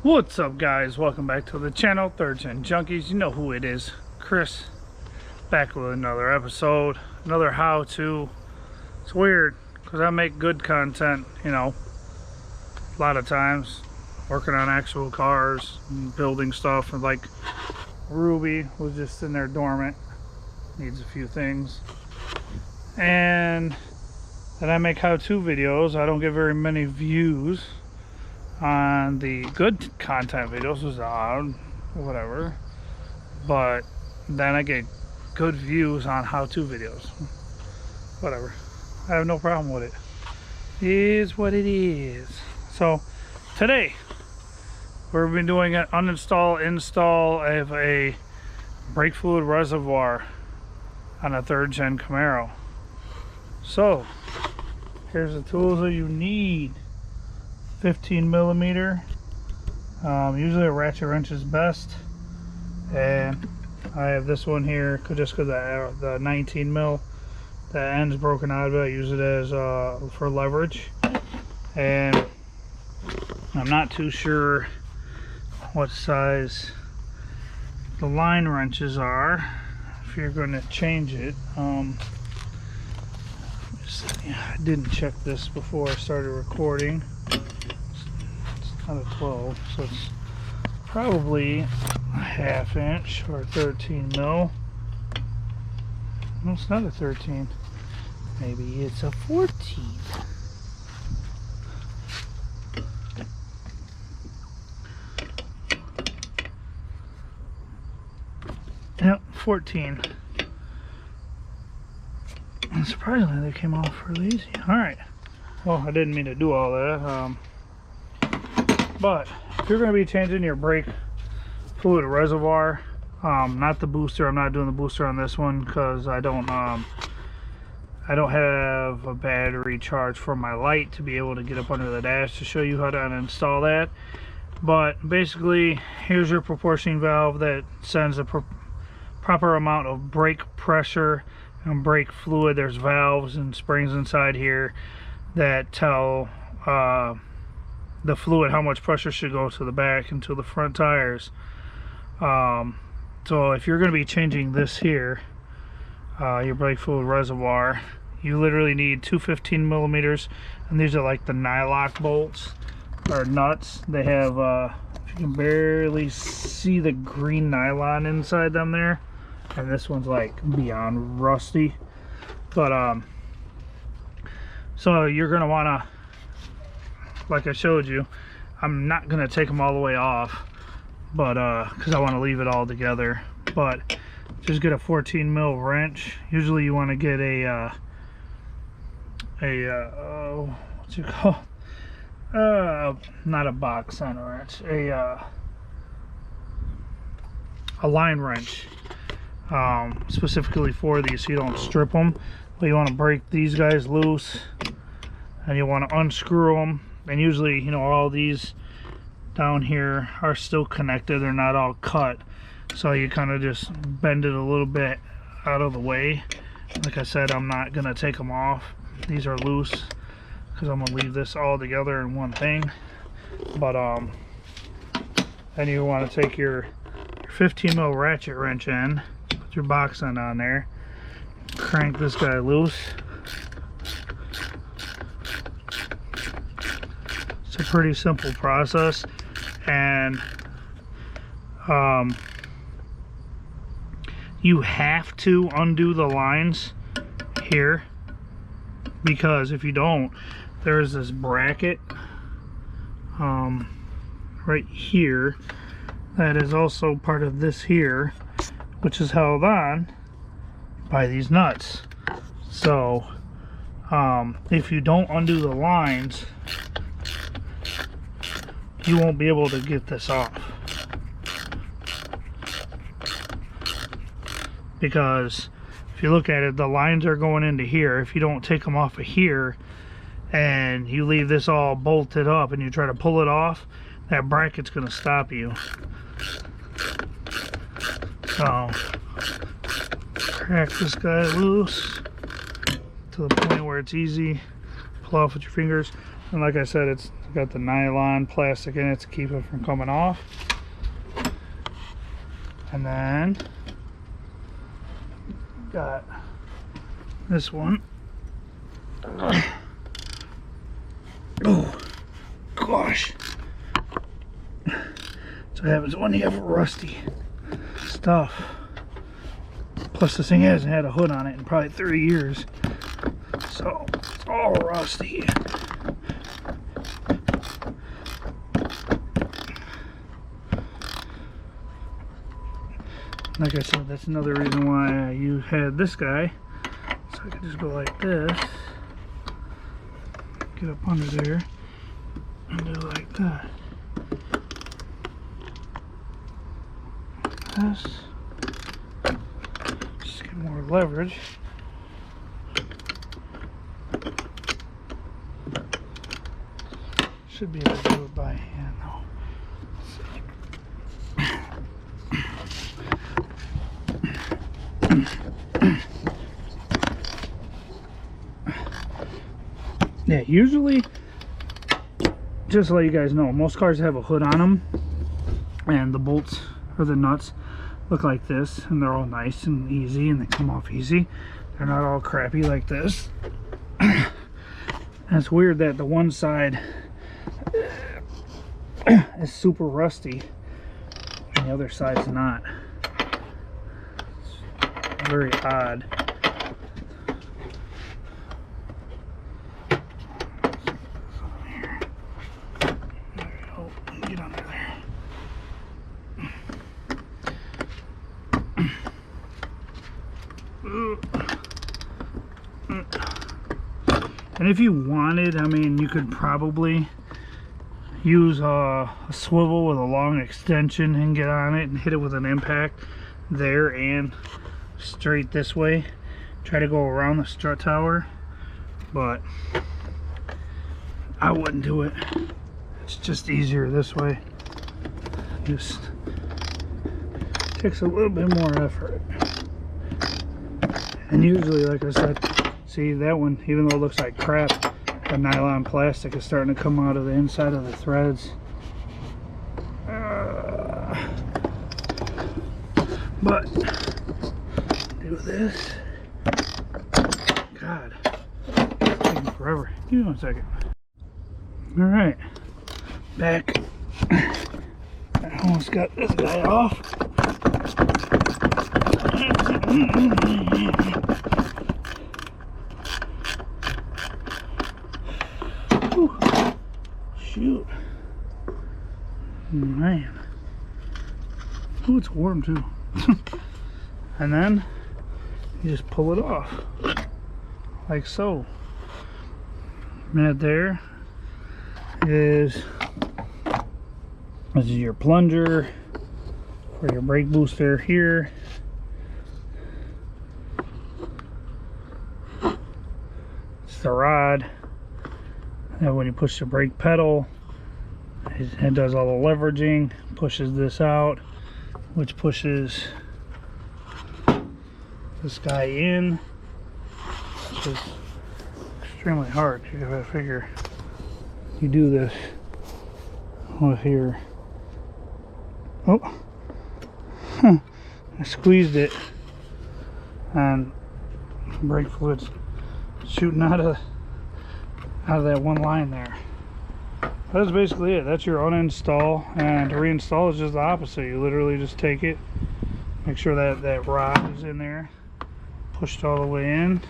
What's up, guys? Welcome back to the channel, Third Gen Junkies. You know who it is, Chris, back with another episode, another how-to. It's weird because I make good content, you know, a lot of times working on actual cars and building stuff, and like Ruby was just in there dormant, needs a few things, and then I make how-to videos. I don't get very many views on the good content videos, was odd, whatever, but then I get good views on how-to videos, whatever. I have no problem with it. It is what it is. So today we've been doing an install of a brake fluid reservoir on a 3rd gen Camaro. So here's the tools that you need. 15 millimeter, usually a ratchet wrench is best, and I have this one here just because the 19 mil, the end's broken out of it. I use it as for leverage, and I'm not too sure what size the line wrenches are if you're going to change it. I didn't check this before I started recording. Out of 12, so it's probably a 1/2 inch or 13 mil. No, it's not a 13. Maybe it's a 14. Yep, 14. And surprisingly, they came off really easy. All right. Well, I didn't mean to do all that. But if you're going to be changing your brake fluid reservoir, not the booster, I'm not doing the booster on this one because I don't have a battery charge for my light to be able to get up under the dash to show you how to uninstall that. But basically, here's your proportioning valve that sends a proper amount of brake pressure and brake fluid. There's valves and springs inside here that tell the fluid how much pressure should go to the back and to the front tires. So if you're going to be changing this here, your brake fluid reservoir, you literally need two 15 millimeters, and these are like the nylock bolts or nuts. They have you can barely see the green nylon inside them there, and this one's like beyond rusty. But so you're going to want to, like I showed you, I'm not going to take them all the way off, but because I want to leave it all together. But just get a 14 mil wrench. Usually you want to get what's it called? Not a box on wrench, a line wrench, specifically for these, so you don't strip them. But you want to break these guys loose, and you want to unscrew them. And usually, you know, all these down here are still connected. They're not all cut. So you kind of just bend it a little bit out of the way. Like I said, I'm not going to take them off. These are loose because I'm going to leave this all together in one thing. But then you want to take your 15 mil ratchet wrench in, put your box end on there, crank this guy loose. A pretty simple process, and you have to undo the lines here, because if you don't, there's this bracket right here that is also part of this here, which is held on by these nuts. So if you don't undo the lines, you won't be able to get this off, because if you look at it, the lines are going into here. If you don't take them off of here and you leave this all bolted up and you try to pull it off, that bracket's going to stop you. So crack this guy loose to the point where it's easy. Pull off with your fingers, and like I said, it's got the nylon plastic in it to keep it from coming off. And then got this one. Oh gosh. So what happens when you have rusty stuff. Plus this thing hasn't had a hood on it in probably 30 years. So it's all rusty. Like I said, that's another reason why you had this guy. So I could just go like this, get up under there, and do like that. This, just get more leverage. Should be able to do it by hand though. Yeah, usually, just to let you guys know, most cars have a hood on them, and the bolts or the nuts look like this, and they're all nice and easy, and they come off easy. They're not all crappy like this. And it's weird that the one side is super rusty and the other side's not. It's very odd. Get under there. And if you wanted, I mean, you could probably use a swivel with a long extension and get on it and hit it with an impact there and straight this way. Try to go around the strut tower, but I wouldn't do it. It's just easier this way. Just takes a little bit more effort. And usually, like I said, see that one, even though it looks like crap, the nylon plastic is starting to come out of the inside of the threads. But do this. God, it's taking forever. Give me 1 second. All right, back. I almost got this guy off. Whew. Shoot. Man. Oh, it's warm too. And then you just pull it off. Like so. And that there is this is your plunger for your brake booster here. It's the rod that when you push the brake pedal, it does all the leveraging, pushes this out, which pushes this guy in, which is extremely hard. You gotta figure you do this with your I squeezed it and brake fluid's shooting out of that one line there. That's basically it. That's your uninstall, and to reinstall is just the opposite. You literally just take it, make sure that that rod is in there, pushed all the way in,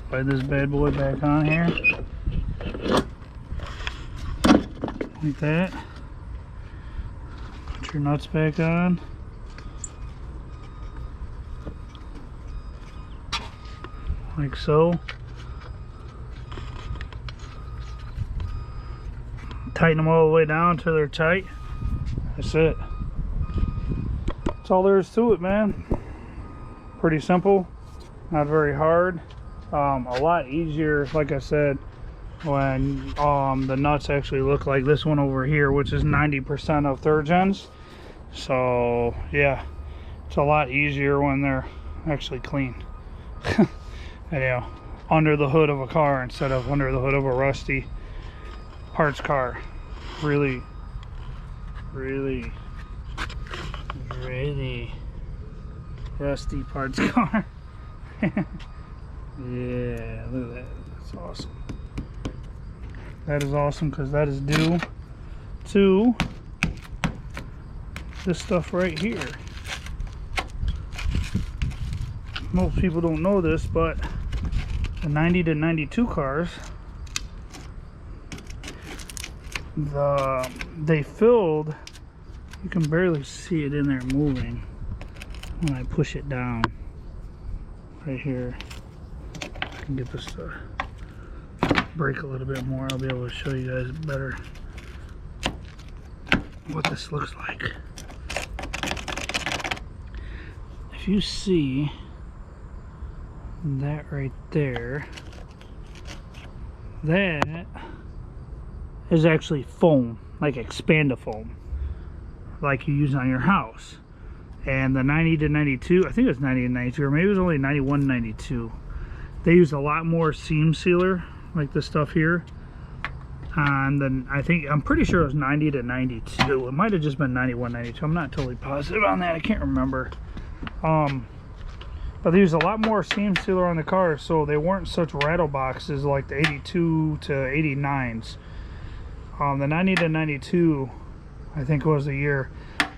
slide this bad boy back on here like that. Put your nuts back on. Like so. Tighten them all the way down until they're tight. That's it. That's all there is to it, man. Pretty simple, not very hard. A lot easier, like I said, when the nuts actually look like this one over here, which is 90% of third gens. So yeah, it's a lot easier when they're actually clean. Anyhow, under the hood of a car instead of under the hood of a rusty parts car. Really rusty parts car. Yeah, look at that. That's awesome. That is awesome because that is due to this stuff right here. Most people don't know this, but the 90 to 92 cars, they filled, you can barely see it in there moving when I push it down right here. I can get this to break a little bit more. I'll be able to show you guys better what this looks like. If you see that right there, that is actually foam, like expandafoam, like you use on your house. And the 90 to 92, I think it was 90 to 92, or maybe it was only 91 92. They use a lot more seam sealer, like this stuff here. And then I'm pretty sure it was 90 to 92. It might have just been 91 92. I'm not totally positive on that. I can't remember. But they use a lot more seam sealer on the car, so they weren't such rattle boxes like the 82 to 89s. The 90 to 92, I think, was the year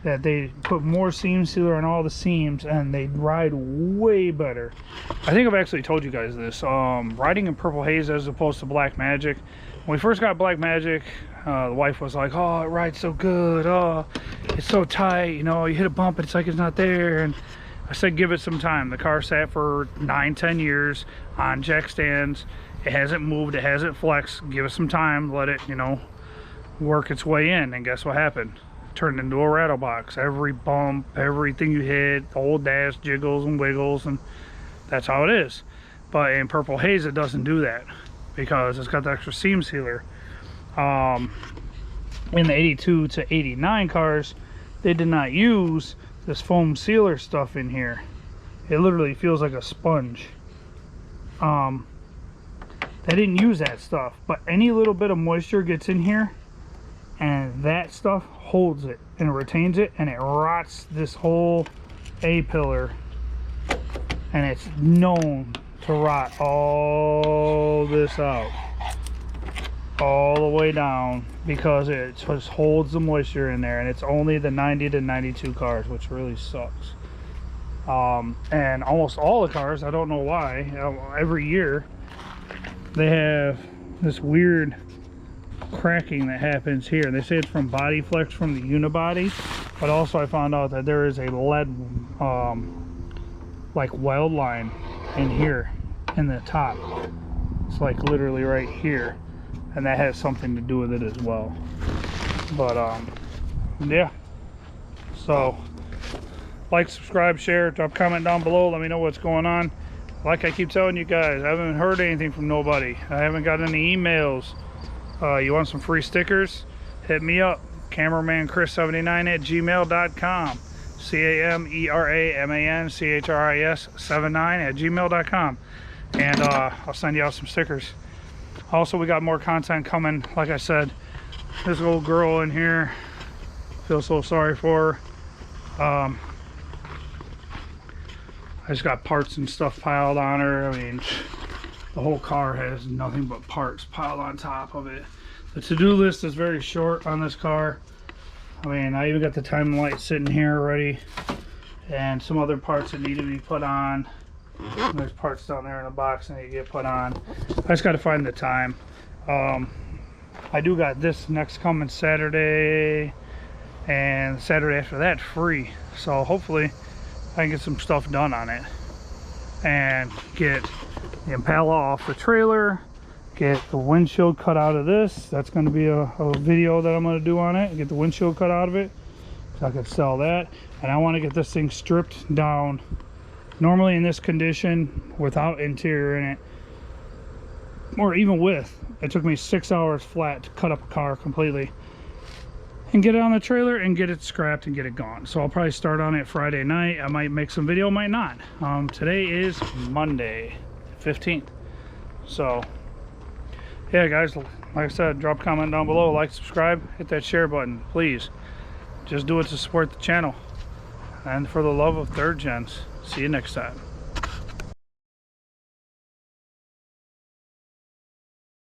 that they put more seam sealer on all the seams, and they ride way better. I think I've actually told you guys this. Riding in Purple Haze as opposed to Black Magic. When we first got Black Magic, the wife was like, "Oh, it rides so good. Oh, it's so tight. You know, you hit a bump, it's like it's not there." And I said, give it some time. The car sat for 9-10 years on jack stands. It hasn't moved, it hasn't flexed. Give it some time, let it, you know, work its way in. And guess what happened? It turned into a rattle box. Every bump, everything you hit, the whole dash jiggles and wiggles, and that's how it is. But in Purple Haze, it doesn't do that because it's got the extra seam sealer. In the 82 to 89 cars, they did not use this foam sealer stuff in here. It literally feels like a sponge. They didn't use that stuff, but any little bit of moisture gets in here and that stuff holds it and retains it, and it rots this whole A-pillar, and it's known to rot all this out, all the way down, because it just holds the moisture in there. And it's only the 90 to 92 cars, which really sucks. And almost all the cars, I don't know why, every year they have this weird cracking that happens here. They say it's from body flex from the unibody, but also I found out that there is a lead like weld line in here in the top. It's like literally right here, and that has something to do with it as well. But yeah, so like, subscribe, share, drop a comment down below, let me know what's going on. Like I keep telling you guys, I haven't heard anything from nobody. I haven't got any emails. You want some free stickers? Hit me up, cameramancchris79@gmail.com. CAMERAMANCHRIS79@gmail.com. And I'll send you out some stickers. Also, we got more content coming. Like I said, this little girl in here, feel so sorry for her. I just got parts and stuff piled on her. I mean, the whole car has nothing but parts piled on top of it. The to-do list is very short on this car. I mean, I even got the timing light sitting here already, and some other parts that need to be put on. And there's parts down there in a box that need to get put on. I just got to find the time. I do got this next coming Saturday, and Saturday after that free. So hopefully I can get some stuff done on it and get the Impala off the trailer, get the windshield cut out of this. That's going to be a video that I'm going to do on it, get the windshield cut out of it so I could sell that. And I want to get this thing stripped down, normally in this condition without interior in it, or even with. It took me 6 hours flat to cut up a car completely and get it on the trailer and get it scrapped and get it gone. So I'll probably start on it Friday night. I might make some video, might not. Today is Monday 15th. So yeah guys, like I said, drop a comment down below, like, subscribe, hit that share button, please. Just do it to support the channel and for the love of third gens. See you next time.